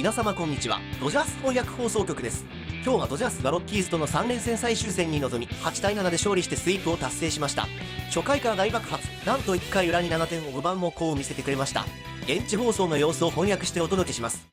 皆様こんにちは。ドジャース翻訳放送局です。今日はドジャースがロッキーズとの3連戦最終戦に臨み8対7で勝利してスイープを達成しました。初回から大爆発、なんと1回裏に7点を奪う猛攻を見せてくれました。現地放送の様子を翻訳してお届けします。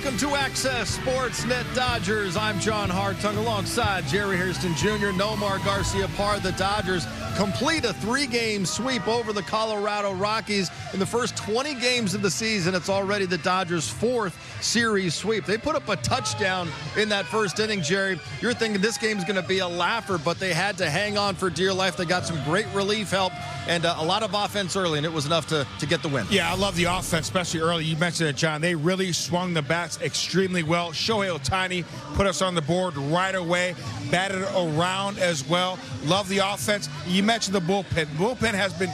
Welcome to Access Sportsnet Dodgers. I'm John Hartung alongside Jerry Hairston Jr., Nomar Garciaparra. The Dodgers complete a 3-game sweep over the Colorado Rockies. In the first 20 games of the season, it's already the Dodgers' 4th series sweep. They put up a touchdown in that first inning, Jerry. You're thinking this game's going to be a laugher, but they had to hang on for dear life. They got some great relief help and a lot of offense early, and it was enough to get the win. Yeah, I love the offense, especially early. You mentioned it, John. They really swung the bats extremely well. Shohei Ohtani put us on the board right away, batted around as well. Love the offense. You mentioned the bullpen. Bullpen has been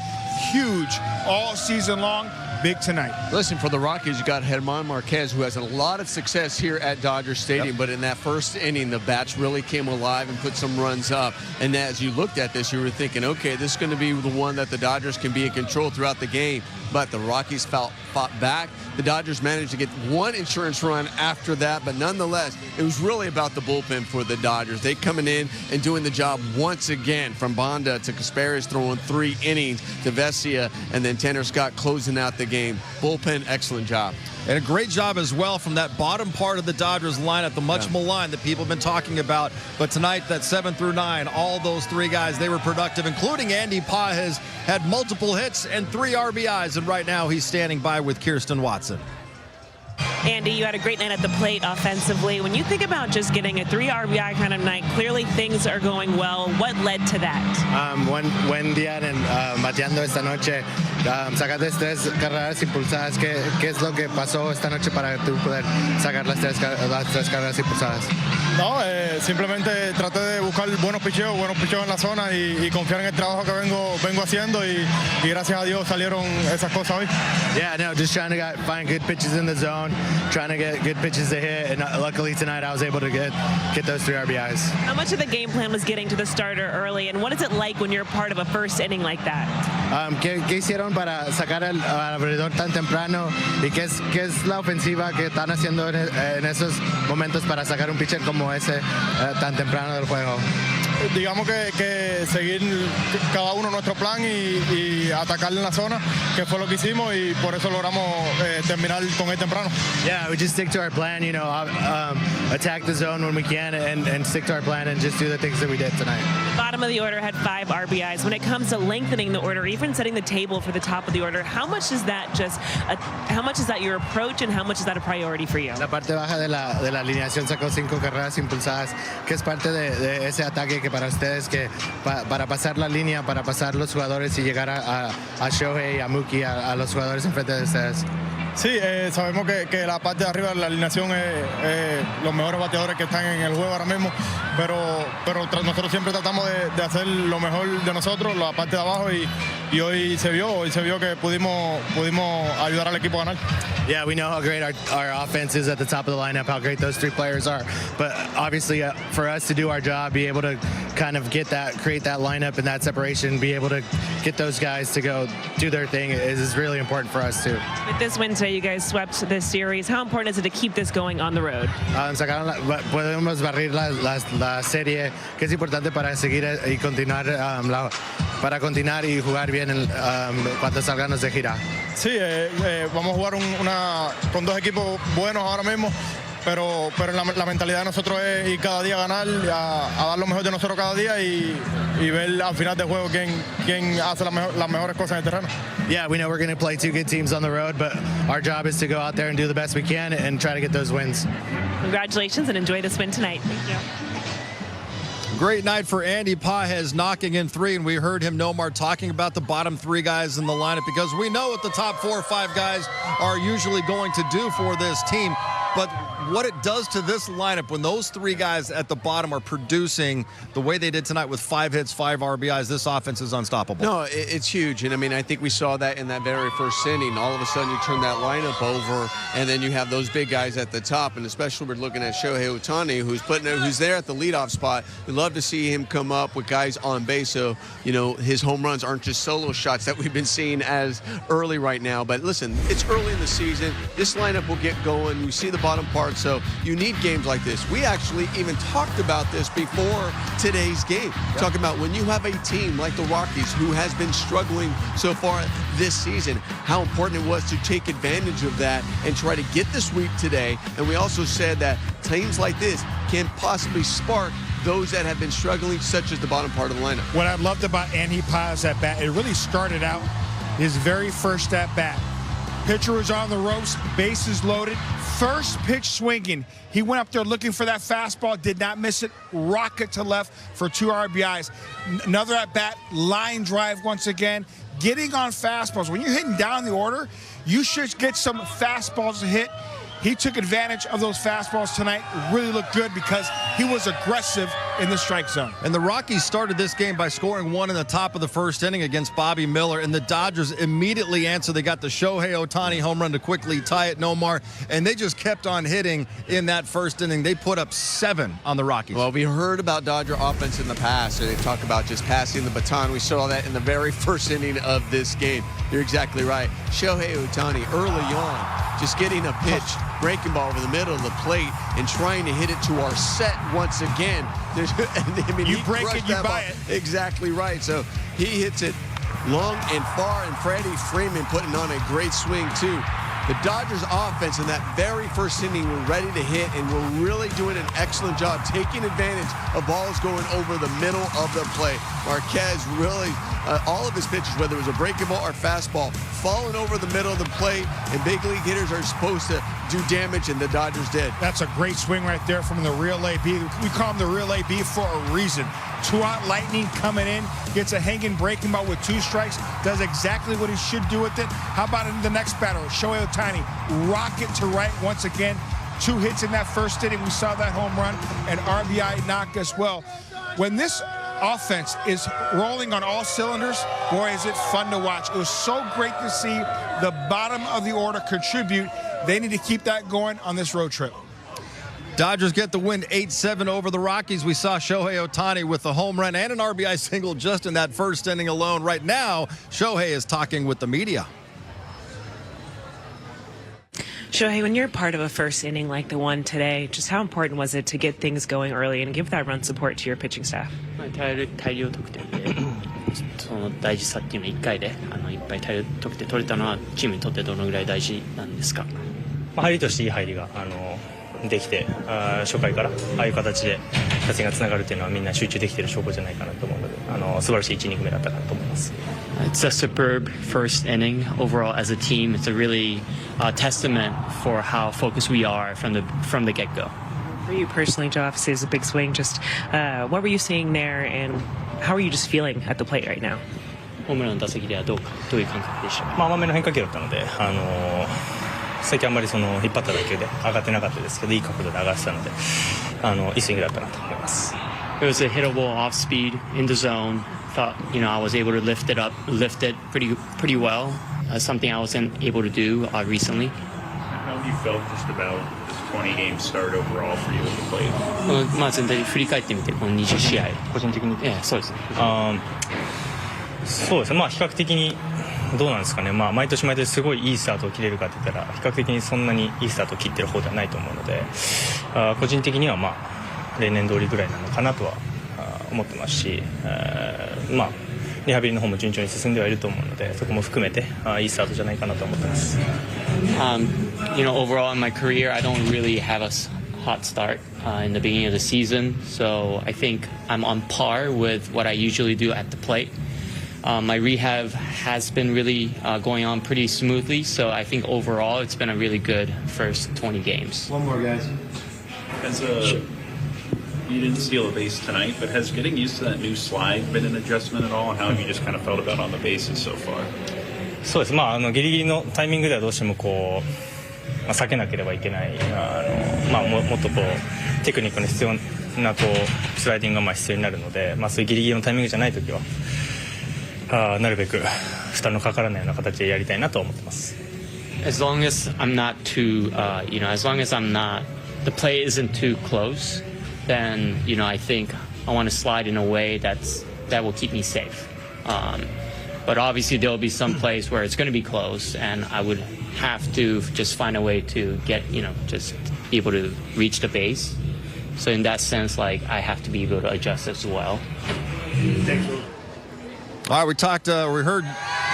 huge all season long. Big tonight. Listen, for the Rockies, you got German Marquez, who has a lot of success here at Dodger Stadium, but in that first inning, the bats really came alive and put some runs up. And as you looked at this, you were thinking, okay, this is going to be the one that the Dodgers can be in control throughout the game. But the Rockies fought back. The Dodgers managed to get one insurance run after that, but nonetheless, it was really about the bullpen for the Dodgers. They coming in and doing the job once again, from Banda to Kasparis throwing 3 innings, to Vesia, and then Tanner Scott closing out the game. Bullpen, excellent job. And a great job as well from that bottom part of the Dodgers lineup, the much maligned that people have been talking about. But tonight, that 7 through 9, all those 3 guys, they were productive, including Andy Pages, had multiple hits and 3 RBIs. And right now, he's standing by with Kirsten Watson. Andy, you had a great night at the plate offensively. When you think about just getting a 3 RBI kind of night, clearly things are going well. What led to that? Buen día bateando esta noche. Sacaste 3 carreras impulsadas. ¿Qué es lo que pasó esta noche para tú poder sacar las 3 carreras impulsadas? No, simplemente traté de buscar buenos picheos en la zona y confiar en el trabajo que vengo haciendo y gracias a Dios salieron esas cosas hoy. Yeah, no, just trying to find good pitches in the zone, trying to get good pitches to hit, and luckily tonight I was able to get those 3 RBIs. How much of the game plan was getting to the starter early, and what is it like when you're part of a first inning like that? ¿Qué hicieron para sacar al abridor tan temprano y qué es la ofensiva que están haciendo en esos momentos para sacar un pitcher como ese tan temprano del juego? Digamos que seguir cada uno nuestro plan y atacar en la zona, que fue lo que hicimos y por eso logramos terminar con él temprano. Yeah, we just stick to our plan, you know, attack the zone when we can and stick to our plan and just do the things that we did tonight. The bottom of the order had 5 RBIs. When it comes to lengthening the order, even setting the table for the top of the order, how much is that your approach and how much is that a priority for you? La parte baja de la alineación sacó 5 carreras impulsadas, que es parte de ese ataque que para ustedes, que para pasar la línea, para pasar los jugadores y llegar a Shohei, a Mookie, a los jugadores enfrente de ustedes. Sí, sabemos que la parte de arriba de la alineación es los mejores bateadores que están en el juego ahora mismo, pero nosotros siempre tratamos de hacer lo mejor de nosotros, la parte de abajo, y hoy se vio que pudimos ayudar al equipo a ganar. Yeah, we know how great our offense is at the top of the lineup, how great those 3 players are. But obviously, for us to do our job, be able to kind of create that lineup and that separation, be able to get those guys to go do their thing is really important for us too. With this win today, you guys swept this series. How important is it to keep this going on the road? Podemos barrir la serie, que es importante para seguir y continuar, para continuar y jugar bien cuando salgamos de gira. Sí, vamos a jugar con 2 equipos buenos ahora mismo, pero la mentalidad de nosotros es ir cada día a ganar, a dar lo mejor de nosotros cada día y ver al final del juego quién hace las mejores cosas en el terreno. Yeah, we know we're going to play 2 good teams on the road, but our job is to go out there and do the best we can and try to get those wins. Congratulations and enjoy this win tonight. Thank you. Great night for Andy Pages, knocking in 3, and we heard him, Nomar, talking about the bottom 3 guys in the lineup, because we know what the top 4 or 5 guys are usually going to do for this team. But what it does to this lineup when those three guys at the bottom are producing the way they did tonight with 5 hits, 5 RBIs. This offense is unstoppable. No, it's huge. And, I mean, I think we saw that in that very first inning. All of a sudden, you turn that lineup over, and then you have those big guys at the top. And especially we're looking at Shohei Ohtani, who's there at the leadoff spot. We'd love to see him come up with guys on base so, you know, his home runs aren't just solo shots that we've been seeing as early right now. But listen, it's early in the season. This lineup will get going. We see the bottom part, so you need games like this. We actually even talked about this before today's game. Talking about when you have a team like the Rockies who has been struggling so far this season, how important it was to take advantage of that and try to get the sweep today. And we also said that teams like this can possibly spark those that have been struggling, such as the bottom part of the lineup. What I loved about Andy Paz at bat, it really started out his very first at bat. Pitcher was on the ropes, bases loaded, first pitch swinging. He went up there looking for that fastball, did not miss it, rocket to left for 2 RBIs. Another at bat, line drive once again, getting on fastballs. When you're hitting down the order, you should get some fastballs to hit. He took advantage of those fastballs tonight, really looked good because he was aggressive in the strike zone. And the Rockies started this game by scoring 1 in the top of the first inning against Bobby Miller, and the Dodgers immediately answered. They got the Shohei Ohtani home run to quickly tie it, Nomar, and they just kept on hitting in that first inning. They put up 7 on the Rockies. Well, we heard about Dodger offense in the past, and they talk about just passing the baton. We saw that in the very first inning of this game. You're exactly right. Shohei Ohtani early on, just getting a pitch, breaking ball over the middle of the plate and trying to hit it to our set once again. I mean, you break it, you buy it. Exactly right. So he hits it long and far, and Freddie Freeman putting on a great swing too. The Dodgers offense in that very first inning were ready to hit and were really doing an excellent job taking advantage of balls going over the middle of the plate. Marquez really, all of his pitches, whether it was a breaking ball or fastball, falling over the middle of the plate, and big league hitters are supposed to do damage, and the Dodgers did. That's a great swing right there from the real AB. We call him the real AB for a reason. 2-out lightning coming in, gets a hanging breaking ball with 2 strikes, does exactly what he should do with it. How about in the next batter, Shohei Ohtani, rocket to right once again. 2 hits in that first inning. We saw that home run and RBI knock as well. When this offense is rolling on all cylinders, boy, is it fun to watch. It was so great to see the bottom of the order contribute. They need to keep that going on this road trip. Dodgers get the win 8-7 over the Rockies. We saw Shohei Ohtani with the home run and an RBI single just in that first inning alone. Right now, Shohei is talking with the media. Shohei, when you're part of a first inning like the one today, just how important was it to get things going early and give that run support to your pitching staff? 大量得点でその大事さっていうのを1回でいっぱい大量得点取れたのはチームにとってどのぐらい大事なんですか？入りとしていい入りができて初回からああいう形で活躍がつながるというのはみんな集中できている証拠じゃないかなと思うので素晴らしい1イニング目だったかなと思います。It's a superb first inning overall as a team. It's a really testament for how focused we are from the get-go. For you personally, Joe, obviously it's a big swing. Just what were you seeing there, and how are you just feeling at the plate right now? ホームランの打席ではどういう感覚でしたか？甘めの変化球だったので最近あんまり引っ張った打球で上がってなかったですけどいい角度で上がってたのでいいスイングだったなと思います。It was a hittable off speed in the zone. Thought I was able to lift it pretty well. Something I wasn't able to do recently. How have you felt just about this 20-game start overall for you at the plate? 全体振り返ってみてこの20試合個人的にそうですね。そうですね。比較的にどうなんですかね。毎年毎年すごいいいスタートを切れるかって言ったら比較的にそんなにいいスタートを切ってる方ではないと思うので個人的には例年通りぐらいなのかなとは思ってますしリハビリの方も順調に進んではいると思うのでそこも含めていいスタートじゃないかなと思ってます。Overall in my career, I don't really have a hot start in the beginning of the season, so I think I'm on par with what I usually do at the plate. My rehab has been really going on pretty smoothly, so I think overall it's been a really good first 20 games. One more, guys. You didn't steal a base tonight, but has getting used to that new slide been an adjustment at all, and how have you just kind of felt about on the bases so far? そうです。ギリギリのタイミングではどうしても避けなければいけない、もっとこうテクニックの必要なこうスライディングが必要になるので、そういうギリギリのタイミングじゃないときはなるべく負担のかからないような形でやりたいなと思ってます。As long as I'm not too, as long as the play isn't too close, then, I think I want to slide in a way that will keep me safe. But obviously there'll be some plays where it's going to be close, and I would have to just find a way to get, just be able to reach the base. So in that sense, I have to be able to adjust as well. All right, we heard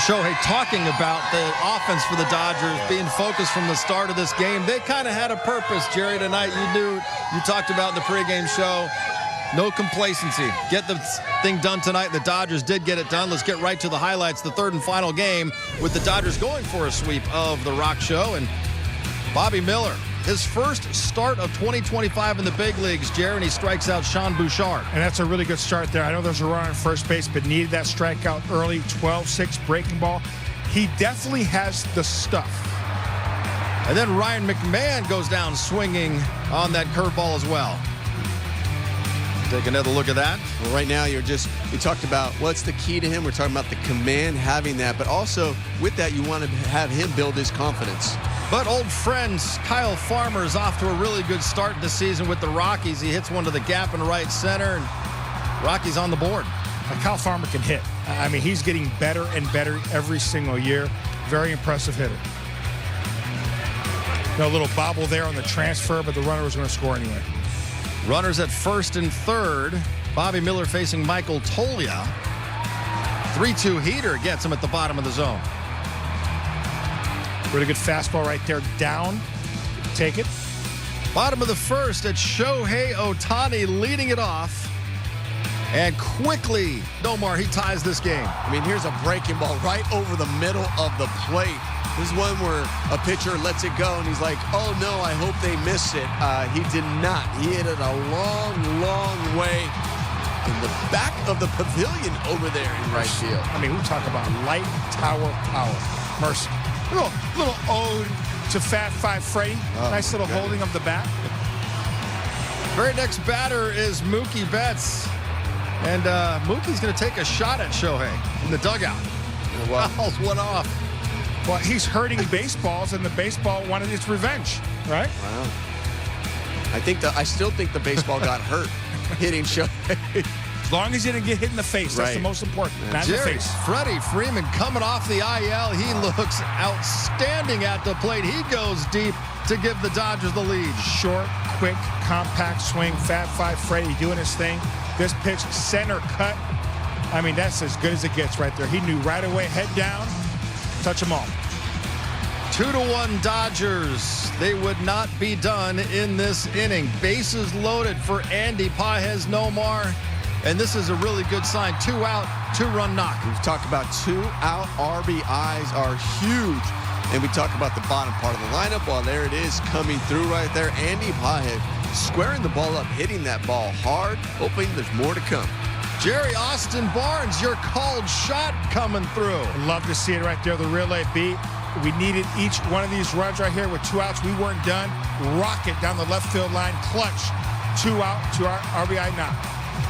Shohei talking about the offense for the Dodgers being focused from the start of this game. They kind of had a purpose, Jerry, tonight. You talked about in the pregame show. No complacency. Get the thing done tonight. The Dodgers did get it done. Let's get right to the highlights. The third and final game with the Dodgers going for a sweep of the Rock Show. And Bobby Miller, his first start of 2025 in the big leagues, Jerry, and he strikes out Sean Bouchard. And that's a really good start there. I know there's a run on first base, but needed that strikeout early, 12-6 breaking ball. He definitely has the stuff. And then Ryan McMahon goes down swinging on that curveball as well. Take another look at that. Well, right now, we talked about what's the key to him. We're talking about the command, having that, but also with that, you want to have him build his confidence. But old friends, Kyle Farmer is off to a really good start this season with the Rockies. He hits one to the gap in right center, and Rockies on the board. Kyle Farmer can hit. I mean, he's getting better and better every single year. Very impressive hitter. A little bobble there on the transfer, but the runner was going to score anyway. Runners at first and third. Bobby Miller facing Michael Toglia. 3-2 heater gets him at the bottom of the zone. Really good fastball right there. Down. Take it. Bottom of the first, it's Shohei Ohtani leading it off. And quickly, Nomar, he ties this game. I mean, here's a breaking ball right over the middle of the plate. This is one where a pitcher lets it go, and he's like, oh, no, I hope they miss it. He did not. He hit it a long, long way in the back of the pavilion over there in right field. I mean, we talk about light tower power. Mercy. Little ode to Fat Five Freddy. Nice little holding of the bat. Very next batter is Mookie Betts. And Mookie's going to take a shot at Shohei in the dugout. Fouls one off. Well, he's hurting baseballs, and the baseball wanted its revenge, right? Wow. I still think the baseball got hurt hitting Shohei. As long as you didn't get hit in the face, that's the most important. Not in the face. Freddie Freeman coming off the IL. He looks outstanding at the plate. He goes deep to give the Dodgers the lead. Short, quick, compact swing. Fat Five Freddy doing his thing. This pitch, center cut. I mean, that's as good as it gets right there. He knew right away, head down, touch them all. 2-1 Dodgers. They would not be done in this inning. Bases loaded for Andy Pages Nomar. And this is a really good sign. 2 out, 2-run knock. We've talked about 2 out RBIs are huge. And we talk about the bottom part of the lineup. Well, there it is coming through right there. Andy Pages squaring the ball up, hitting that ball hard, hoping there's more to come. Jerry Austin Barnes, your called shot coming through. Love to see it right there, the relay beat. We needed each one of these runs right here with 2 outs. We weren't done. Rocket down the left field line, clutch. 2 out, 2 RBI knock.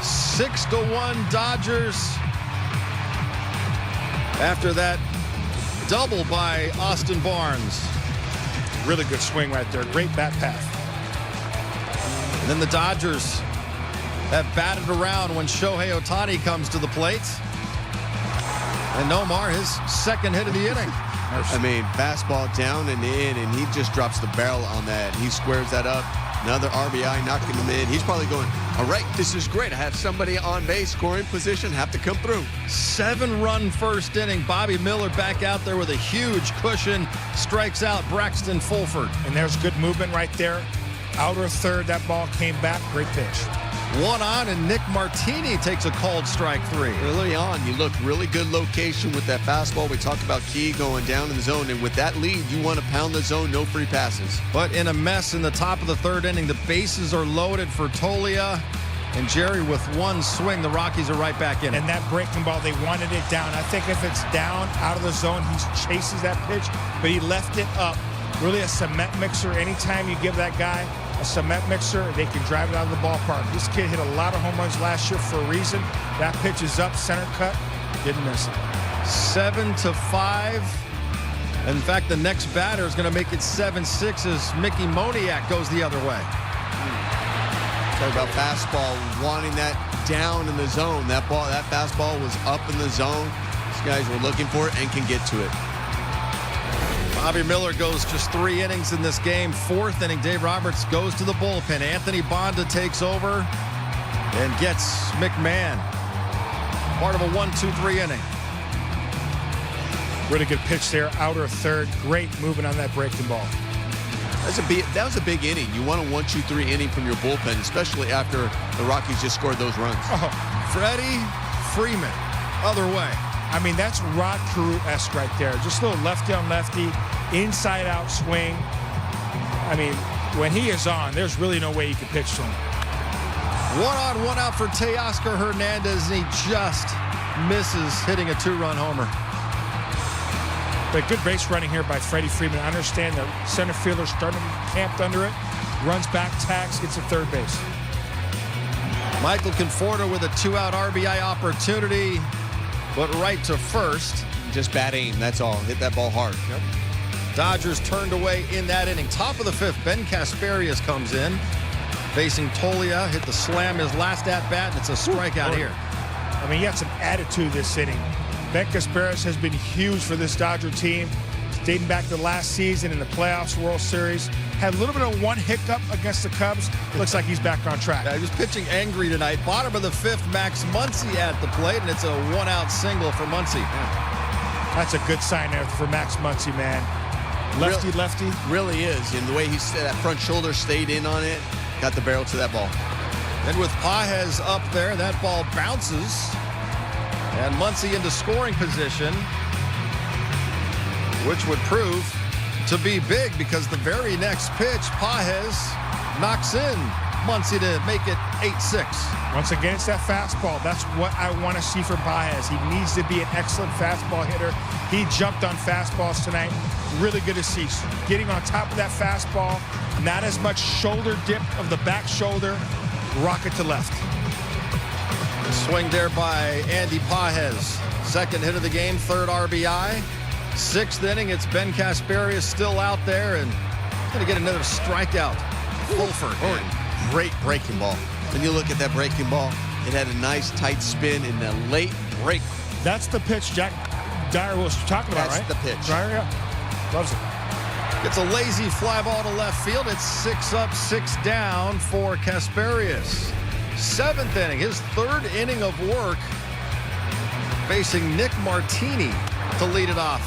6-1 Dodgers. After that double by Austin Barnes. Really good swing right there. Great bat path. And then the Dodgers have batted around when Shohei Ohtani comes to the plate. And Nomar, his second hit of the inning. I mean, fastball down and in, and he just drops the barrel on that. He squares that up. Another RBI knocking him in. He's probably going, all right, this is great. I have somebody on base, scoring position, have to come through. 7-run first inning. Bobby Miller back out there with a huge cushion. Strikes out Braxton Fulford. And there's good movement right there. Outer third, that ball came back. Great pitch. 1 on, and Nick Martini takes a called strike 3. Early on, you look really good location with that fastball. We talked about Key going down in the zone, and with that lead, you want to pound the zone, no free passes. But in a mess in the top of the third inning, the bases are loaded for Toglia. And Jerry, with 1 swing, the Rockies are right back in it. And that breaking ball, they wanted it down. I think if it's down, out of the zone, he chases that pitch, but he left it up really a cement mixer. Anytime you give that guy a cement mixer, they can drive it out of the ballpark. This kid hit a lot of home runs last year for a reason. That pitch is up, center cut, didn't miss it. 7-5. In fact, the next batter is going to make it 7-6 as Mickey Moniak goes the other way. Talk about fastball, wanting that down in the zone. That fastball was up in the zone. These guys were looking for it and can get to it. Bobby Miller goes just 3 innings in this game. 4th inning, Dave Roberts goes to the bullpen. Anthony Bonda takes over and gets McMahon. Part of a 1-2-3 inning. Really good pitch there, outer third. Great movement on that breaking ball. That was a big inning. You want a 1-2-3 inning from your bullpen, especially after the Rockies just scored those runs. Oh, Freddie Freeman, other way. I mean, that's Rod Carew-esque right there. Just a little lefty on lefty, inside-out swing. I mean, when he is on, there's really no way you can pitch to him. 1 on, 1 out for Teoscar Hernandez, and he just misses hitting a 2-run homer. But good base running here by Freddie Freeman. I understand the center fielder starting camped under it, runs back, tags, gets to third base. Michael Conforto with a 2-out RBI opportunity, but right to first. Just bad aim, that's all. Hit that ball hard. Yep. Dodgers turned away in that inning. Top of the 5th, Ben Kasparius comes in, facing Tolia. Hit the slam his last at-bat, and it's a strikeout here. I mean, he had some attitude this inning. Ben Kasparius has been huge for this Dodger team, dating back to last season in the playoffs, World Series. Had a little bit of one hiccup against the Cubs. Looks like he's back on track. Yeah, he was pitching angry tonight. Bottom of the 5th, Max Muncy at the plate, and it's a 1-out single for Muncy. Yeah. That's a good sign there for Max Muncy, man. Lefty. Really is. And the way that front shoulder stayed in on it, got the barrel to that ball. And with Pages up there, that ball bounces. And Muncy into scoring position, which would prove to be big because the very next pitch, Pages knocks in Muncy to make it 8-6. Once again, it's that fastball. That's what I want to see from Pages. He needs to be an excellent fastball hitter. He jumped on fastballs tonight. Really good to see. Getting on top of that fastball, not as much shoulder dip of the back shoulder, rocket to left. Swing there by Andy Pages. 2nd hit of the game, 3rd RBI. 6th inning, it's Ben Kasparius still out there and going to get another strikeout. Fulford. Great breaking ball. When you look at that breaking ball, it had a nice tight spin in the late break. That's the pitch Jack Dyer was talking about, right? That's the pitch. Dyer, yeah. Loves it. Gets a lazy fly ball to left field. It's 6 up, 6 down for Kasparius. 7th inning, his 3rd inning of work, facing Nick Martini to lead it off.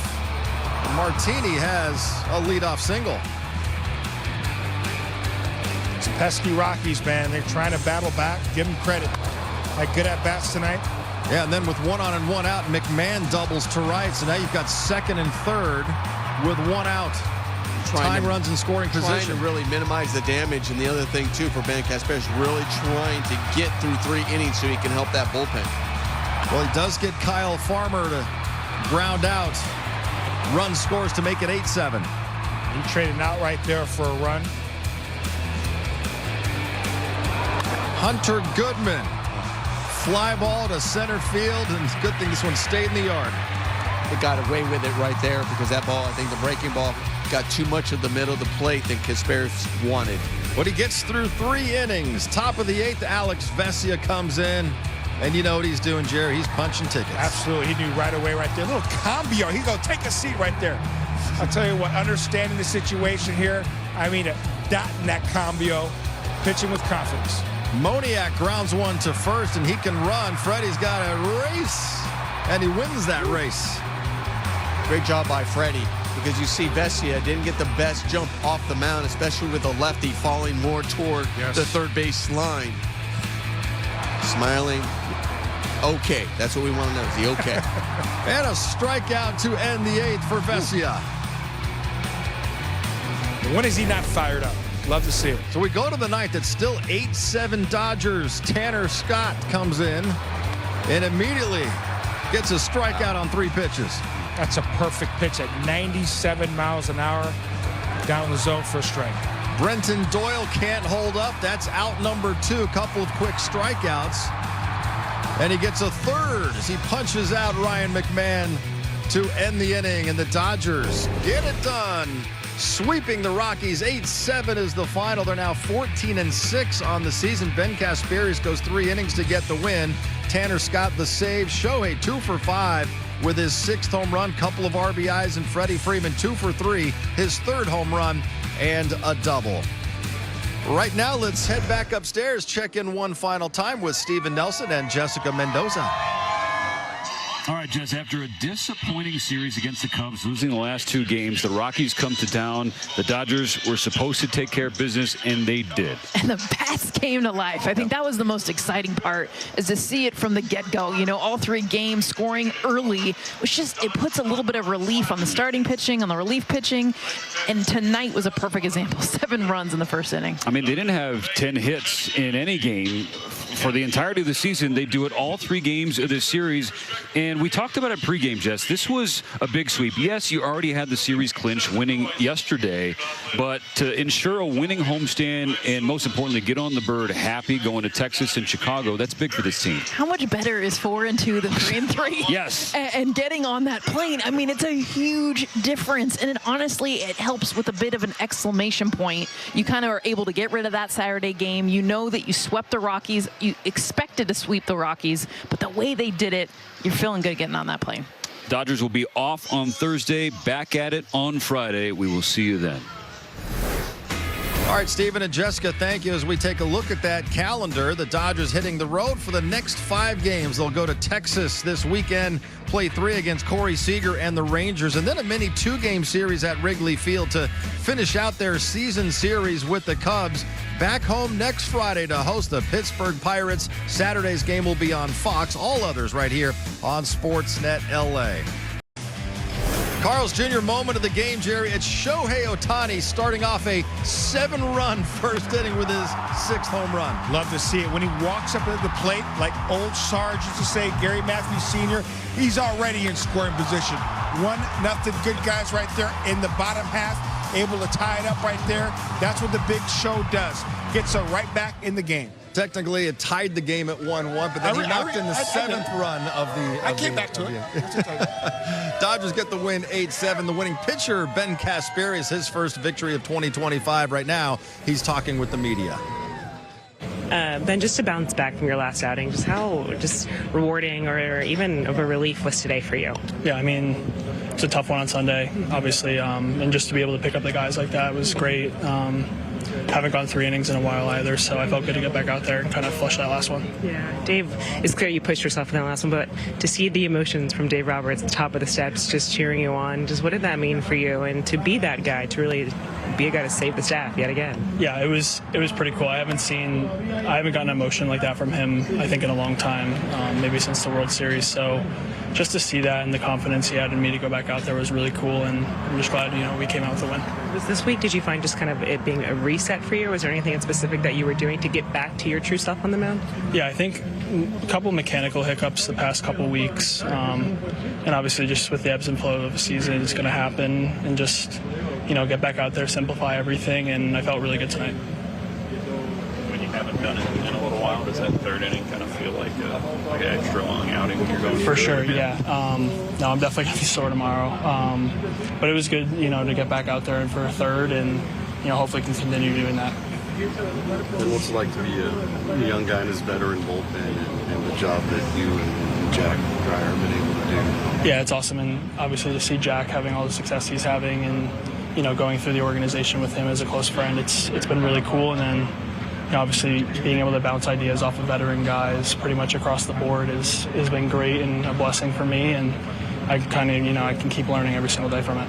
Martini has a leadoff single. It's pesky Rockies, man. They're trying to battle back. Give them credit. Had good at-bats tonight. Yeah, and then with 1 on and 1 out, McMahon doubles to right. So now you've got 2nd and 3rd with 1 out. Time runs in scoring position. Trying to really minimize the damage. And the other thing, too, for Ben Kasparius, really trying to get through 3 innings so he can help that bullpen. Well, he does get Kyle Farmer to ground out. Run scores to make it 8-7. He traded out right there for a run. Hunter Goodman. Fly ball to center field, and good thing this one stayed in the yard. They got away with it right there because that ball, I think the breaking ball, got too much of the middle of the plate than Kasparius wanted. But he gets through 3 innings. Top of the 8th, Alex Vesia comes in. And you know what he's doing, Jerry? He's punching tickets. Absolutely. He knew right away right there. A little cambio. He's going to take a seat right there. I'll tell you what, understanding the situation here, I mean, a dot in that cambio, pitching with confidence. Moniak grounds one to first, and he can run. Freddie's got a race, and he wins that race. Great job by Freddie, because you see Vesia didn't get the best jump off the mound, especially with a lefty falling more toward the third base line. Smiling. Okay, that's what we want to know. Is he okay? And a strikeout to end the 8th for Vesia. When is he not fired up? Love to see it. So we go to the 9th. It's still 8-7 Dodgers. Tanner Scott comes in and immediately gets a strikeout on 3 pitches. That's a perfect pitch at 97 miles an hour. down the zone for a strike. Brenton Doyle can't hold up. That's out number 2. Couple of quick strikeouts. And he gets a third as he punches out Ryan McMahon to end the inning. And the Dodgers get it done. Sweeping the Rockies. 8-7 is the final. They're now 14-6 on the season. Ben Casparis goes 3 innings to get the win. Tanner Scott the save. Shohei 2 for 5 with his 6th home run. Couple of RBIs, and Freddie Freeman 2 for 3. His 3rd home run and a double. Right now, let's head back upstairs. Check in one final time with Steven Nelson and Jessica Mendoza. All right, Jess, after a disappointing series against the Cubs, losing the last 2 games, the Rockies come to town. The Dodgers were supposed to take care of business, and they did. And the bats came to life. I think that was the most exciting part, is to see it from the get-go. You know, all 3 games scoring early, which just, it puts a little bit of relief on the starting pitching, on the relief pitching. And tonight was a perfect example. 7 runs in the first inning. I mean, they didn't have 10 hits in any game for the entirety of the season. They do it all 3 games of this series. And we talked about it pregame, Jess. This was a big sweep. Yes, you already had the series clinched, winning yesterday, but to ensure a winning homestand and, most importantly, get on the bird happy going to Texas and Chicago, that's big for this team. How much better is 4-2 than 3-3? Yes. And getting on that plane, I mean, it's a huge difference. And honestly, it helps with a bit of an exclamation point. You kind of are able to get rid of that Saturday game. You know that you swept the Rockies. You expected to sweep the Rockies, but the way they did it, you're feeling good getting on that plane. Dodgers will be off on Thursday, back at it on Friday. We will see you then. All right, Stephen and Jessica, thank you. As we take a look at that calendar, the Dodgers hitting the road for the next 5 games. They'll go to Texas this weekend, play 3 against Corey Seager and the Rangers, and then a mini 2-game series at Wrigley Field to finish out their season series with the Cubs. Back home next Friday to host the Pittsburgh Pirates. Saturday's game will be on Fox. All others right here on Sportsnet LA. Carl's Jr. moment of the game, Jerry. It's Shohei Ohtani starting off a 7-run first inning with his 6th home run. Love to see it. When he walks up at the plate, like old Sarge used to say, Gary Matthews Sr., he's already in scoring position. 1-0, good guys right there in the bottom half, able to tie it up right there. That's what the big show does. Gets us right back in the game. Technically, it tied the game at 1-1, but then he knocked in the 7th run of the... I came back to it. Dodgers get the win 8-7. The winning pitcher, Ben Casparis, his first victory of 2025 right now. He's talking with the media. Ben, just to bounce back from your last outing, just how rewarding or even of a relief was today for you? Yeah, I mean, it's a tough one on Sunday, obviously, and just to be able to pick up the guys like that was great. Haven't gone 3 innings in a while either, so I felt good to get back out there and kind of flush that last one. Yeah, Dave, it's clear you pushed yourself in that last one, but to see the emotions from Dave Roberts at the top of the steps, just cheering you on, just what did that mean for you? And to be that guy, to really be a guy to save the staff yet again. Yeah, it was pretty cool. I haven't gotten emotion like that from him, I think, in a long time, maybe since the World Series. So just to see that and the confidence he had in me to go back out there was really cool, and I'm just glad, we came out with a win. Was this week, did you find just kind of it being a reset for you? Was there anything in specific that you were doing to get back to your true self on the mound? Yeah, I think a couple mechanical hiccups the past couple weeks, and obviously just with the ebbs and flow of the season, it's going to happen, and just, get back out there, simplify everything, and I felt really good tonight. When you haven't done it in a little while, does that 3rd inning kind of feel like an extra long outing when you're going for sure? Yeah. No, I'm definitely gonna be sore tomorrow. But it was good, to get back out there and for a 3rd, and hopefully can continue doing that. And what's it like to be a young guy in his veteran bullpen and the job that you and Jack Dreyer have been able to do? Yeah, it's awesome, and obviously to see Jack having all the success he's having, and going through the organization with him as a close friend, it's been really cool. And then obviously being able to bounce ideas off of veteran guys pretty much across the board has been great and a blessing for me, and I kind of I can keep learning every single day from it.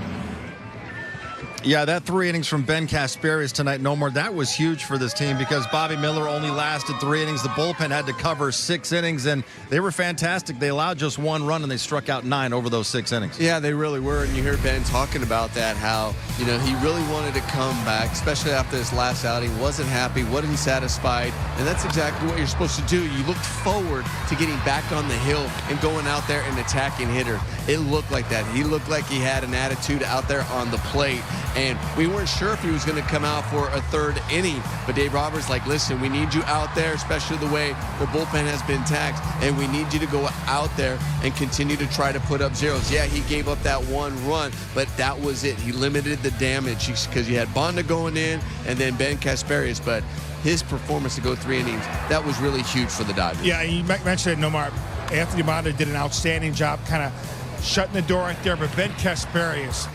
Yeah, that 3 innings from Ben Casparis tonight, no more. That was huge for this team because Bobby Miller only lasted 3 innings. The bullpen had to cover 6 innings, and they were fantastic. They allowed just 1 run, and they struck out 9 over those 6 innings. Yeah, they really were, and you heard Ben talking about that, how, he really wanted to come back, especially after this last outing, wasn't happy, wasn't satisfied, and that's exactly what you're supposed to do. You looked forward to getting back on the hill and going out there and attacking hitters. It looked like that. He looked like he had an attitude out there on the plate, And we weren't sure if he was going to come out for a third inning. But Dave Roberts like, listen, we need you out there, especially the way the bullpen has been taxed. And we need you to go out there and continue to try to put up zeros. Yeah, he gave up that one run, but that was it. He limited the damage because you had Bonda going in and then Ben Kasperius. But his performance to go 3 innings, that was really huge for the Dodgers. Yeah, you mentioned it, Nomar. Anthony Bonda did an outstanding job kind of shutting the door right there. But Ben Kasperius,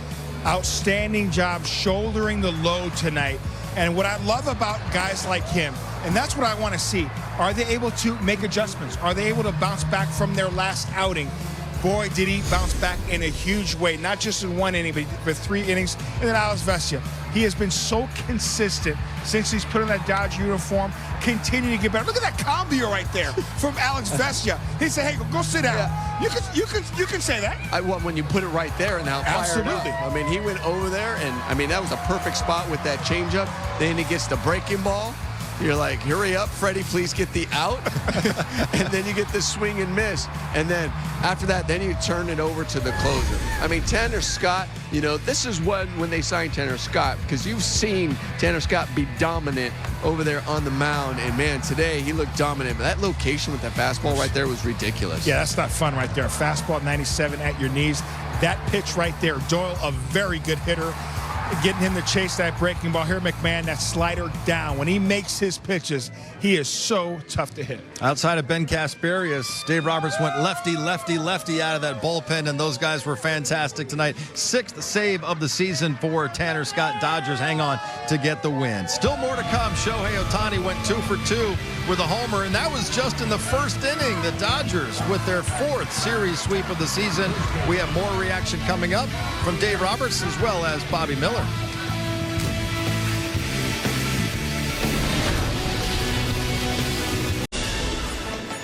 outstanding job shouldering the load tonight. And what I love about guys like him, and that's what I want to see, are they able to make adjustments? Are they able to bounce back from their last outing? Boy, did he bounce back in a huge way, not just in 1 inning, but for 3 innings. And then Alex Vesia, he has been so consistent since he's put on that Dodger uniform, continuing to get better. Look at that cambio right there from Alex Vesia. He said, hey, go sit down. Yeah. You can say that. When you put it right there and how fired up. I mean, he went over there, and I mean, that was a perfect spot with that changeup. Then he gets the breaking ball. You're like, hurry up, Freddie, please get the out. And then you get the swing and miss. And then after that, then you turn it over to the closer. I mean, Tanner Scott, you know, this is when they signed Tanner Scott, because you've seen Tanner Scott be dominant over there on the mound. And, man, today he looked dominant. But that location with that fastball right there was ridiculous. Yeah, that's not fun right there. Fastball 97 at your knees. That pitch right there, Doyle, a very good hitter. Getting him to chase that breaking ball. Here, McMahon, that slider down. When he makes his pitches, he is so tough to hit. Outside of Ben Kasperius, Dave Roberts went lefty, lefty, lefty out of that bullpen, and those guys were fantastic tonight. 6th save of the season for Tanner Scott. Dodgers hang on to get the win. Still more to come. Shohei Ohtani went 2 for 2 with a homer, and that was just in the first inning. The Dodgers with their 4th series sweep of the season. We have more reaction coming up from Dave Roberts as well as Bobby Miller.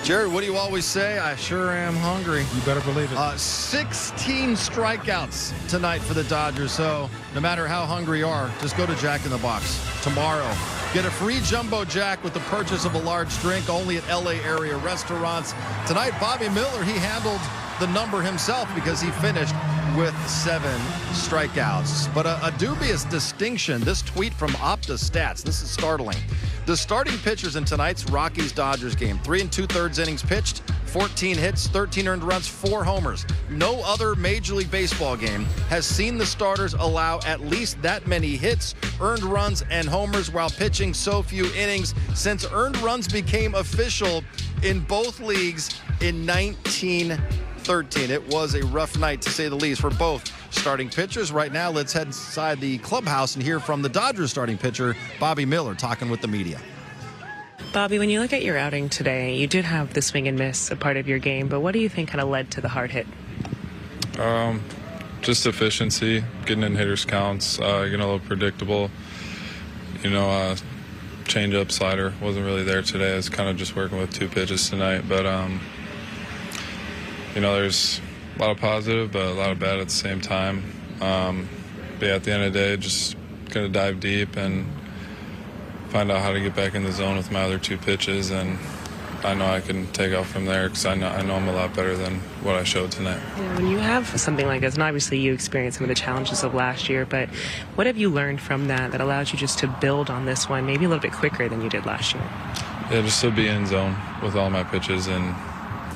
Jerry, what do you always say? I sure am hungry. You better believe it. 16 strikeouts tonight for the Dodgers. So no matter how hungry you are, just go to Jack in the Box tomorrow. Get a free Jumbo Jack with the purchase of a large drink only at LA area restaurants. Tonight, Bobby Miller, he handled the number himself because he finished with 7 strikeouts. But a dubious distinction, this tweet from Opta Stats, this is startling. The starting pitchers in tonight's Rockies-Dodgers game, 3 2/3 innings pitched, 14 hits, 13 earned runs, 4 homers. No other Major League Baseball game has seen the starters allow at least that many hits, earned runs, and homers while pitching so few innings since earned runs became official in both leagues in 1913. It was a rough night, to say the least, for both starting pitchers. Right now, let's head inside the clubhouse and hear from the Dodgers starting pitcher, Bobby Miller, talking with the media. Bobby, when you look at your outing today, you did have the swing and miss a part of your game, but what do you think kind of led to the hard hit? Just efficiency, getting in hitters' counts, getting a little predictable. You know, change-up, slider wasn't really there today. I was kind of just working with 2 pitches tonight, but you know, there's a lot of positive, but a lot of bad at the same time. But yeah, at the end of the day, just gonna dive deep and find out how to get back in the zone with my other 2 pitches, and I know I can take off from there because I know I'm a lot better than what I showed tonight. When you have something like this, and obviously you experienced some of the challenges of last year, but what have you learned from that allows you just to build on this one maybe a little bit quicker than you did last year? Yeah, just to be in zone with all my pitches, and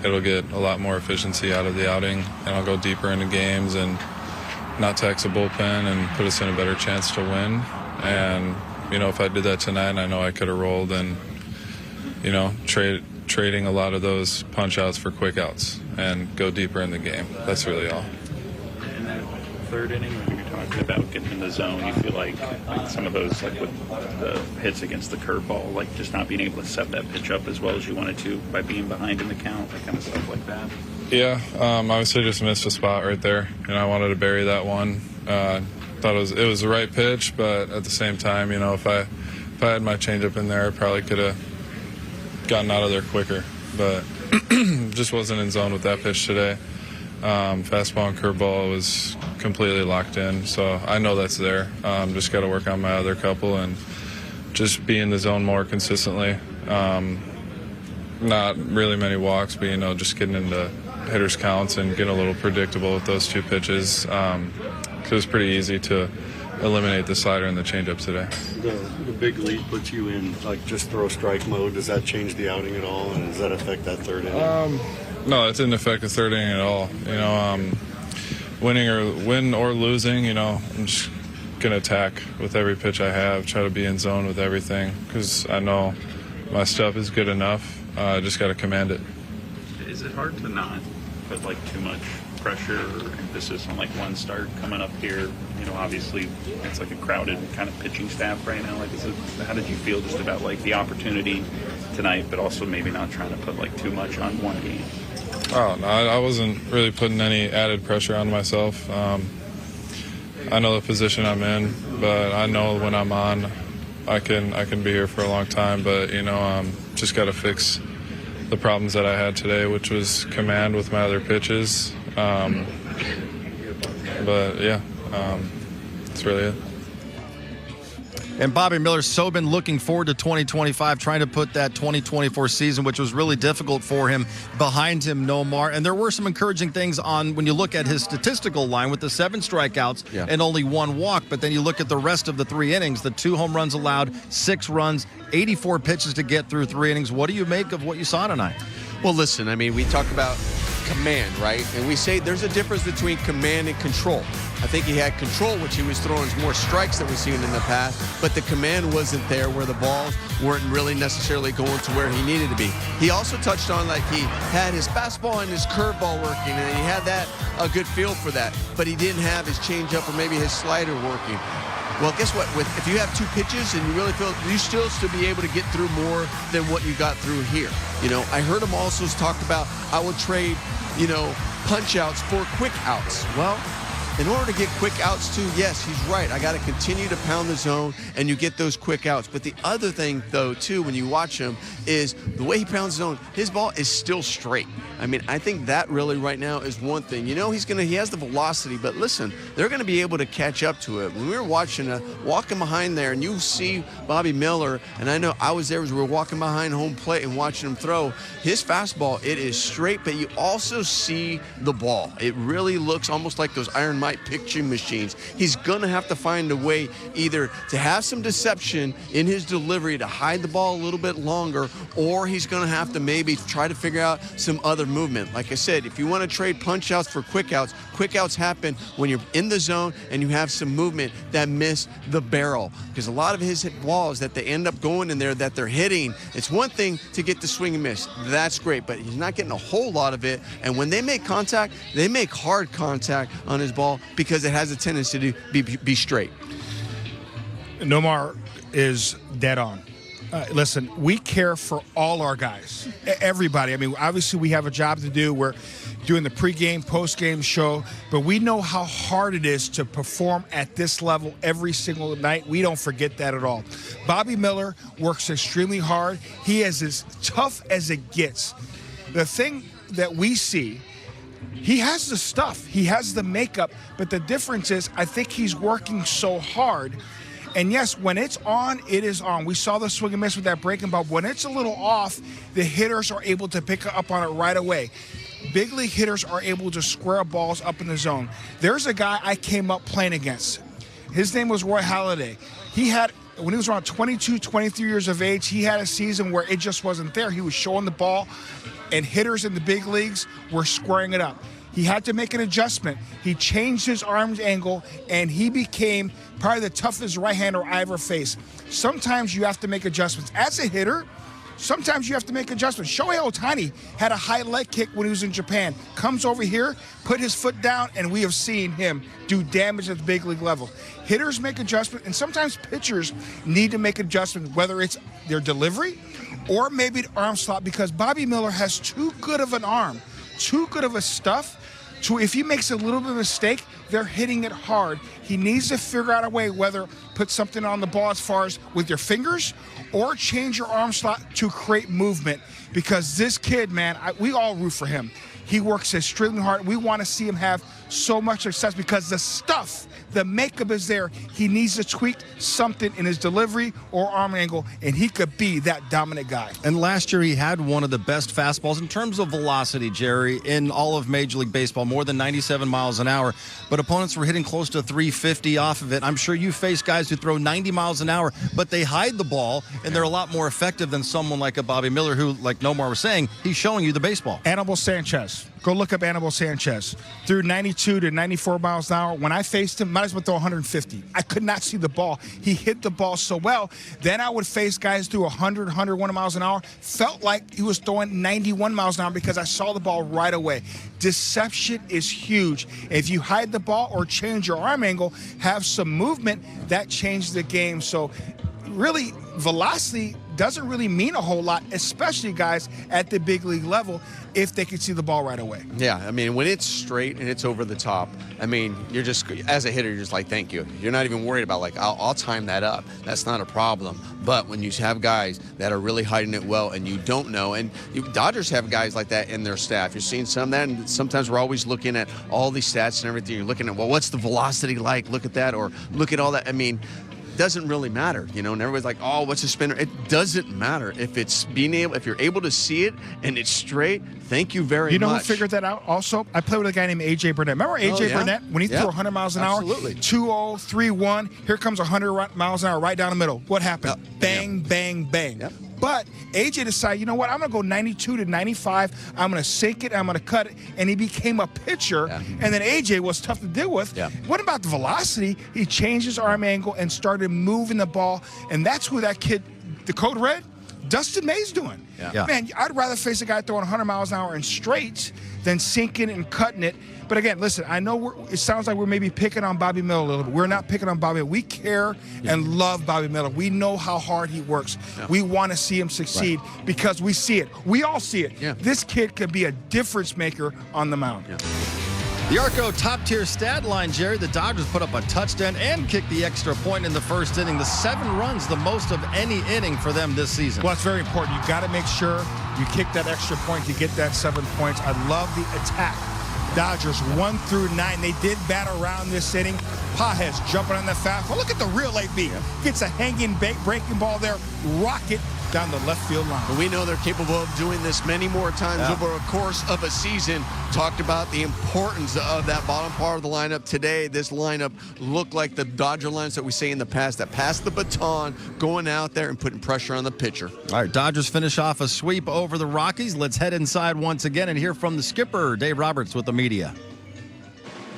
it'll get a lot more efficiency out of the outing, and I'll go deeper into games and not tax a bullpen and put us in a better chance to win. And, you know, if I did that tonight, I know I could have rolled and, you know, trading a lot of those punch outs for quick outs and go deeper in the game. That's really all. In that 3rd inning, when you're talking about getting in the zone, you feel like some of those, like with the hits against the curveball, like just not being able to set that pitch up as well as you wanted to by being behind in the count, that kind of stuff like that? Yeah, obviously just missed a spot right there, and I wanted to bury that one. Thought it was the right pitch, but at the same time, you know, if I had my changeup in there, I probably could have gotten out of there quicker. But just wasn't in zone with that pitch today. Fastball and curveball was completely locked in, so I know that's there. Just got to work on my other couple and just be in the zone more consistently. Not really many walks, but, you know, just getting into hitters' counts and getting a little predictable with those 2 pitches. It was pretty easy to eliminate the slider and the changeup today. The big lead puts you in like just throw strike mode. Does that change the outing at all, and does that affect that third inning? No, it didn't affect the third inning at all. You know, win or losing, you know, I'm just gonna attack with every pitch I have, try to be in zone with everything, because I know my stuff is good enough. I just got to command it. Is it hard to not put like too much pressure or emphasis on like one start coming up here? You know, obviously it's like a crowded kind of pitching staff right now. Like, how did you feel just about like the opportunity tonight, but also maybe not trying to put like too much on one game? Oh no, I wasn't really putting any added pressure on myself. I know the position I'm in, but I know when I'm on, I can be here for a long time. But you know, just got to fix the problems that I had today, which was command with my other pitches. But yeah, that's really it. And Bobby Miller's so been looking forward to 2025, trying to put that 2024 season, which was really difficult for him, behind him, Nomar. And there were some encouraging things on when you look at his statistical line with the 7 strikeouts and only 1 walk. But then you look at the rest of the 3 innings, the 2 home runs allowed, 6 runs, 84 pitches to get through 3 innings. What do you make of what you saw tonight? Well, listen, I mean, we talk about command, right? And we say there's a difference between command and control. I think he had control, which he was throwing more strikes than we've seen in the past, but the command wasn't there where the balls weren't really necessarily going to where he needed to be. He also touched on like he had his fastball and his curveball working, and he had that a good feel for that, but he didn't have his changeup or maybe his slider working. Well, guess what? If you have 2 pitches and you really feel you still be able to get through more than what you got through here. You know, I heard him also talk about I will trade, you know, punch outs for quick outs. Well, in order to get quick outs too, yes, he's right. I got to continue to pound the zone and you get those quick outs. But the other thing, though, too, when you watch him is the way he pounds the zone, his ball is still straight. I mean, I think that really right now is one thing. You know, he has the velocity, but listen, they're going to be able to catch up to it. When we were watching, walking behind there, and you see Bobby Miller, and I know I was there as we were walking behind home plate and watching him throw, his fastball, it is straight, but you also see the ball. It really looks almost like those Iron Mike pitching machines. He's going to have to find a way either to have some deception in his delivery to hide the ball a little bit longer, or he's going to have to maybe try to figure out some other movement. Like I said, if you want to trade punch outs for quick outs happen when you're in the zone and you have some movement that miss the barrel. Because a lot of his hit balls that they end up going in there that they're hitting, it's one thing to get the swing and miss. That's great, but he's not getting a whole lot of it. And when they make contact, they make hard contact on his ball because it has a tendency to be straight. Nomar is dead on. Listen, we care for all our guys, everybody. I mean, obviously we have a job to do. We're doing the pregame, postgame show, but we know how hard it is to perform at this level every single night. We don't forget that at all. Bobby Miller works extremely hard. He is as tough as it gets. The thing that we see, he has the stuff, he has the makeup, but the difference is I think he's working so hard. And yes, when it's on, it is on. We saw the swing and miss with that breaking ball. When it's a little off, the hitters are able to pick up on it right away. Big league hitters are able to square balls up in the zone. There's a guy I came up playing against. His name was Roy Halladay. He had, when he was around 22, 23 years of age, he had a season where it just wasn't there. He was showing the ball, and hitters in the big leagues were squaring it up. He had to make an adjustment. He changed his arm angle, and he became probably the toughest right-hander I ever faced. Sometimes you have to make adjustments. As a hitter, sometimes you have to make adjustments. Shohei Ohtani had a high leg kick when he was in Japan. Comes over here, put his foot down, and we have seen him do damage at the big league level. Hitters make adjustments, and sometimes pitchers need to make adjustments, whether it's their delivery or maybe the arm slot, because Bobby Miller has too good of an arm, too good of a stuff. So if he makes a little bit of a mistake, they're hitting it hard. He needs to figure out a way, whether put something on the ball as far as with your fingers or change your arm slot to create movement, because this kid, man, we all root for him. He works extremely hard. We want to see him have so much success because the stuff The makeup is there. He needs to tweak something in his delivery or arm angle, and he could be that dominant guy. And last year he had one of the best fastballs in terms of velocity, Jerry, in all of Major League Baseball, more than 97 miles an hour. But opponents were hitting close to 350 off of it. I'm sure you face guys who throw 90 miles an hour, but they hide the ball, and they're a lot more effective than someone like a Bobby Miller who, like Nomar was saying, he's showing you the baseball. Anibal Sanchez. Go look up Anibal Sanchez. Threw 92 to 94 miles an hour. When I faced him, might as well throw 150. I could not see the ball. He hit the ball so well. Then I would face guys through 100, 101 miles an hour. Felt like he was throwing 91 miles an hour because I saw the ball right away. Deception is huge. If you hide the ball or change your arm angle, have some movement, that changes the game. So really, velocity doesn't really mean a whole lot, especially guys at the big league level, if they can see the ball right away. Yeah, I mean, when it's straight and it's over the top, I mean, you're just, as a hitter, you're just like, thank you. You're not even worried about, like, I'll time that up. That's not a problem. But when you have guys that are really hiding it well and you don't know, and Dodgers have guys like that in their staff. You're seeing some of that, and sometimes we're always looking at all these stats and everything. You're looking at, well, what's the velocity like? Look at that, or look at all that. I mean, doesn't really matter, you know, and everybody's like, oh, what's a spinner? It doesn't matter. If if you're able to see it and it's straight, thank you very much. You know who figured that out also? I played with a guy named A.J. Burnett. Remember A.J. Burnett? When he threw 100 miles an hour? 2-0, 3-1. Here comes 100 miles an hour right down the middle. What happened? Bang, bang, bang. Yep. But A.J. decided, you know what? I'm going to go 92 to 95. I'm going to sink it. I'm going to cut it. And he became a pitcher. Yeah. And then A.J. was tough to deal with. Yeah. What about the velocity? He changed his arm angle and started moving the ball. And that's who that kid, the code red, Dustin May's doing. Yeah. Man, I'd rather face a guy throwing 100 miles an hour in straight than sinking and cutting it. But again, listen, I know it sounds like we're maybe picking on Bobby Miller a little bit. We're not picking on Bobby Miller. We care and love Bobby Miller. We know how hard he works. Yeah. We want to see him succeed because we see it. We all see it. Yeah. This kid could be a difference maker on the mound. Yeah. The Arco top-tier stat line, Jerry. The Dodgers put up a touchdown and kicked the extra point in the first inning. The 7 runs, the most of any inning for them this season. Well, it's very important. You got to make sure you kick that extra point to get that 7 points. I love the attack. Dodgers 1 through 9. They did bat around this inning. Pages jumping on the fastball. Look at the real AB. Gets a hanging breaking ball there. Rocket down the left field line. But we know they're capable of doing this many more times over a course of a season. Talked about the importance of that bottom part of the lineup. Today, this lineup looked like the Dodger lines that we say in the past, that passed the baton, going out there and putting pressure on the pitcher. All right, Dodgers finish off a sweep over the Rockies. Let's head inside once again and hear from the skipper, Dave Roberts, with the media.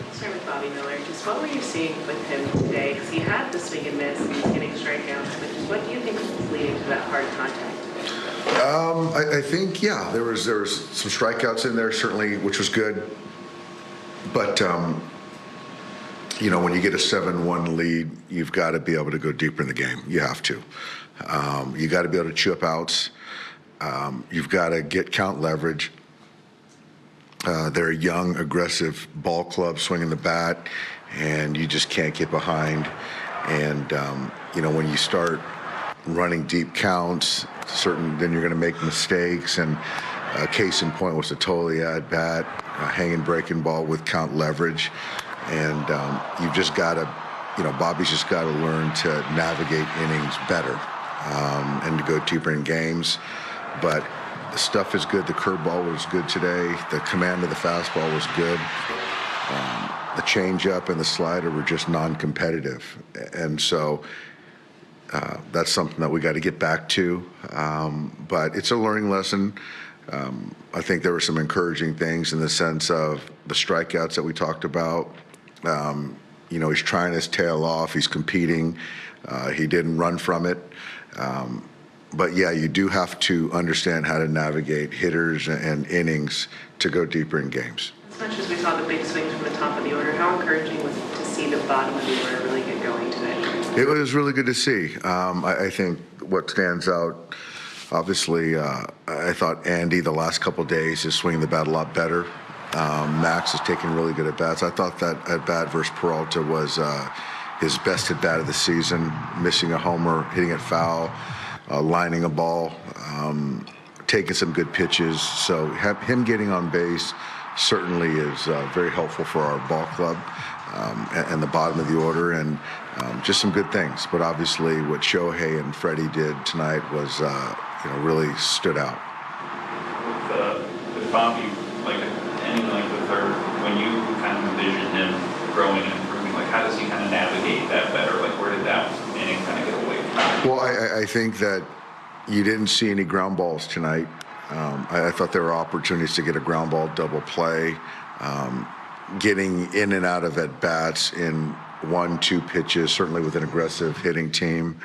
Let's start with Bobby Miller. Just what were you seeing with him today? Because he had the swing and miss and he's getting strikeouts. But just what do you think is leading to that hard contact? I think, yeah, there was some strikeouts in there, certainly, which was good. But, you know, when you get a 7-1 lead, you've got to be able to go deeper in the game. You have to. You got to be able to chew up outs. You've got to get count leverage. They're a young, aggressive ball club swinging the bat, and you just can't get behind. And, you know, when you start running deep counts, then you're going to make mistakes. And case in point was a totally at bat, hanging breaking ball with count leverage. And you've just got to, you know, Bobby's just got to learn to navigate innings better and to go deeper in games. But the stuff is good. The curveball was good today. The command of the fastball was good. The changeup and the slider were just non-competitive. And so that's something that we got to get back to. But it's a learning lesson. I think there were some encouraging things in the sense of the strikeouts that we talked about. You know, he's trying his tail off. He's competing. He didn't run from it. But, yeah, you do have to understand how to navigate hitters and innings to go deeper in games. As much as we saw the big swings from the top of the order, how encouraging was it to see the bottom of the order really get going today? It was really good to see. I think what stands out, obviously, I thought Andy the last couple of days is swinging the bat a lot better. Max is taking really good at-bats. I thought that at-bat versus Peralta was his best at-bat of the season, missing a homer, hitting it foul, lining a ball, taking some good pitches. So him getting on base certainly is very helpful for our ball club. and the bottom of the order, and just some good things. But obviously, what Shohei and Freddie did tonight was, really stood out. With Bobby, like ending like the third, when you kind of envision him growing and improving, like how does he kind of navigate that better? Like where did that inning kind of get away from? Well, I think that you didn't see any ground balls tonight. I thought there were opportunities to get a ground ball double play, getting in and out of at-bats in 1-2 pitches, certainly with an aggressive hitting team,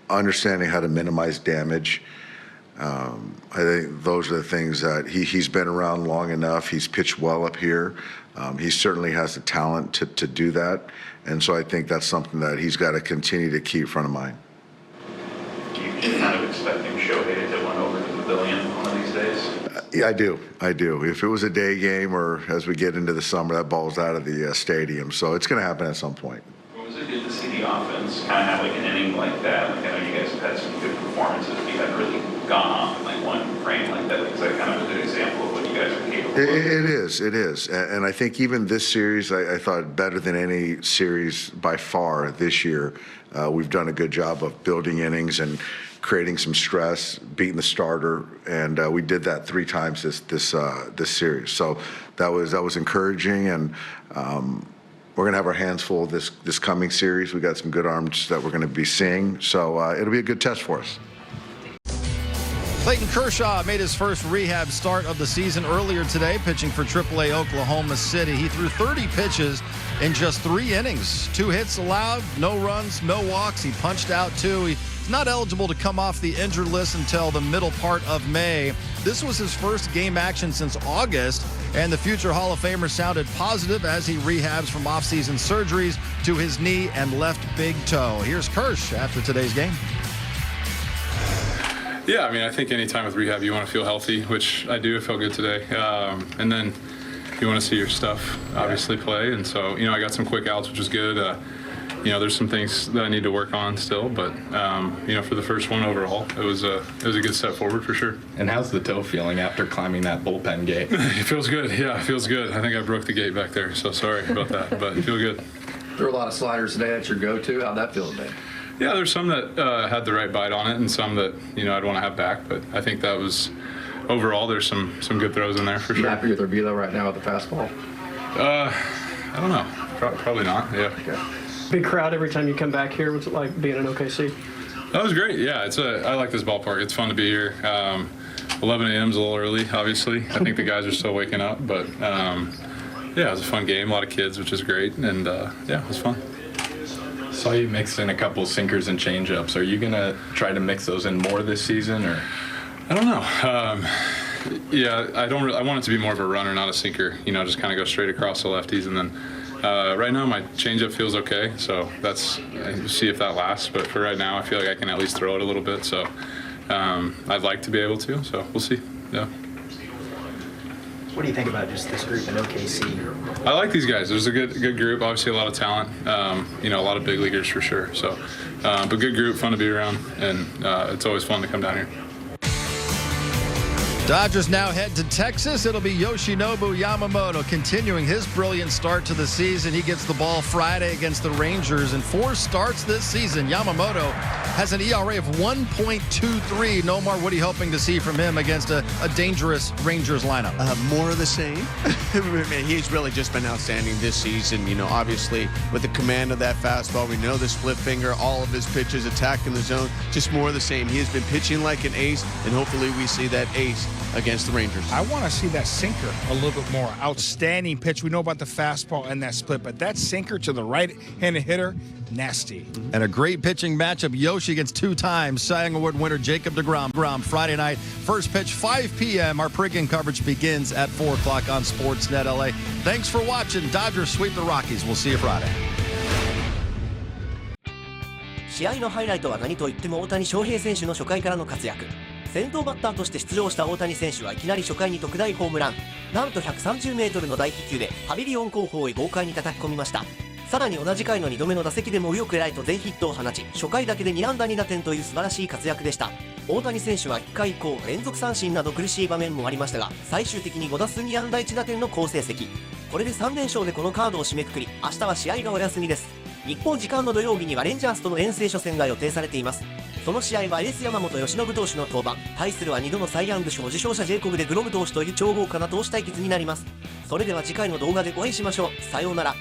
understanding how to minimize damage. I think those are the things that he's been around long enough. He's pitched well up here. He certainly has the talent to do that. And so I think that's something that he's got to continue to keep front of mind. You kind of expecting Shohei to hit one over to the billion one of these days? Yeah, I do. If it was a day game or as we get into the summer, that ball's out of the stadium. So it's going to happen at some point. Was it good to see the offense kind of have like an inning like that? Like I know you guys have had some good performances, but you haven't really gone off in like one frame like that. Because that kind of is a good example of what you guys are capable of. It is. And I think even this series, I thought better than any series by far this year. We've done a good job of building innings and creating some stress, beating the starter, and we did that 3 times this series. So that was encouraging, and we're going to have our hands full this coming series. We got some good arms that we're going to be seeing, so it'll be a good test for us. Clayton Kershaw made his first rehab start of the season earlier today, pitching for AAA Oklahoma City. He threw 30 pitches in just 3 innings. 2 hits allowed, no runs, no walks. He punched out 2. He's not eligible to come off the injured list until the middle part of May. This was his first game action since August, and the future Hall of Famer sounded positive as he rehabs from offseason surgeries to his knee and left big toe. Here's Kersh after today's game. Yeah, I mean, I think anytime with rehab, you want to feel healthy, which I do. I felt good today. And then you want to see your stuff obviously play. And so, I got some quick outs, which was good. There's some things that I need to work on still, but for the first one overall, it was a good step forward for sure. And how's the toe feeling after climbing that bullpen gate? It feels good. Yeah, it feels good. I think I broke the gate back there, so sorry about that, but it feels good. There were a lot of sliders today. That's your go-to. How'd that feel today? Yeah, there's some that had the right bite on it, and some that I'd want to have back. But I think that was overall. There's some good throws in there for sure. You happy with Urvilo right now with the fastball? I don't know. Probably not. Yeah. Okay. Big crowd every time you come back here. What's it like being in OKC? That was great. Yeah, I like this ballpark. It's fun to be here. 11 a.m. is a little early, obviously. I think the guys are still waking up, but it was a fun game. A lot of kids, which is great, and it was fun. Saw you mix in a couple sinkers and changeups. Are you gonna try to mix those in more this season, or? I don't know. I want it to be more of a runner, not a sinker. Just kind of go straight across the lefties, and then right now my changeup feels okay. So we'll see if that lasts. But for right now, I feel like I can at least throw it a little bit. So I'd like to be able to. So we'll see. Yeah. What do you think about just this group in OKC? I like these guys. There's a good group. Obviously, a lot of talent. A lot of big leaguers for sure. So, but good group, fun to be around, and it's always fun to come down here. Dodgers now head to Texas. It'll be Yoshinobu Yamamoto continuing his brilliant start to the season. He gets the ball Friday against the Rangers in 4 starts this season. Yamamoto has an ERA of 1.23. Nomar, what are you hoping to see from him against a dangerous Rangers lineup? More of the same. He's really just been outstanding this season. Obviously with the command of that fastball, we know the split finger, all of his pitches attacking the zone, just more of the same. He has been pitching like an ace, and hopefully we see that ace against the Rangers. I want to see that sinker a little bit more. Outstanding pitch. We know about the fastball and that split, but that sinker to the right-handed hitter, nasty. And a great pitching matchup. Yoshi against 2-time Cy Young Award winner Jacob deGrom. Friday night, first pitch, 5 p.m. Our pregame coverage begins at 4 o'clock on Sportsnet LA. Thanks for watching. Dodgers sweep the Rockies. We'll see you Friday. 試合のハイライトは何といっても大谷翔平選手の初回からの活躍。先頭バッターとして出場した大谷選手はいきなり初回に特大ホームラン、なんと130メートルの大飛球でパビリオン後方へ豪快に叩き込みました。さらに同じ回の2度目の打席でも右翼へライト前ヒットを放ち、初回だけで2安打2打点という素晴らしい活躍でした。大谷選手は1回以降連続三振など苦しい場面もありましたが、最終的に5打数2安打1打点の好成績。これで3連勝でこのカードを締めくくり、明日は試合がお休みです。日本時間の土曜日にはレンジャースとの遠征初戦が予定されています。その試合はエース山本由伸投手の登板、対するは2度のサイ・ヤング賞受賞者ジェイコブ・デグロム投手という超豪華な投手対決になります。それでは次回の動画でお会いしましょう。さようなら。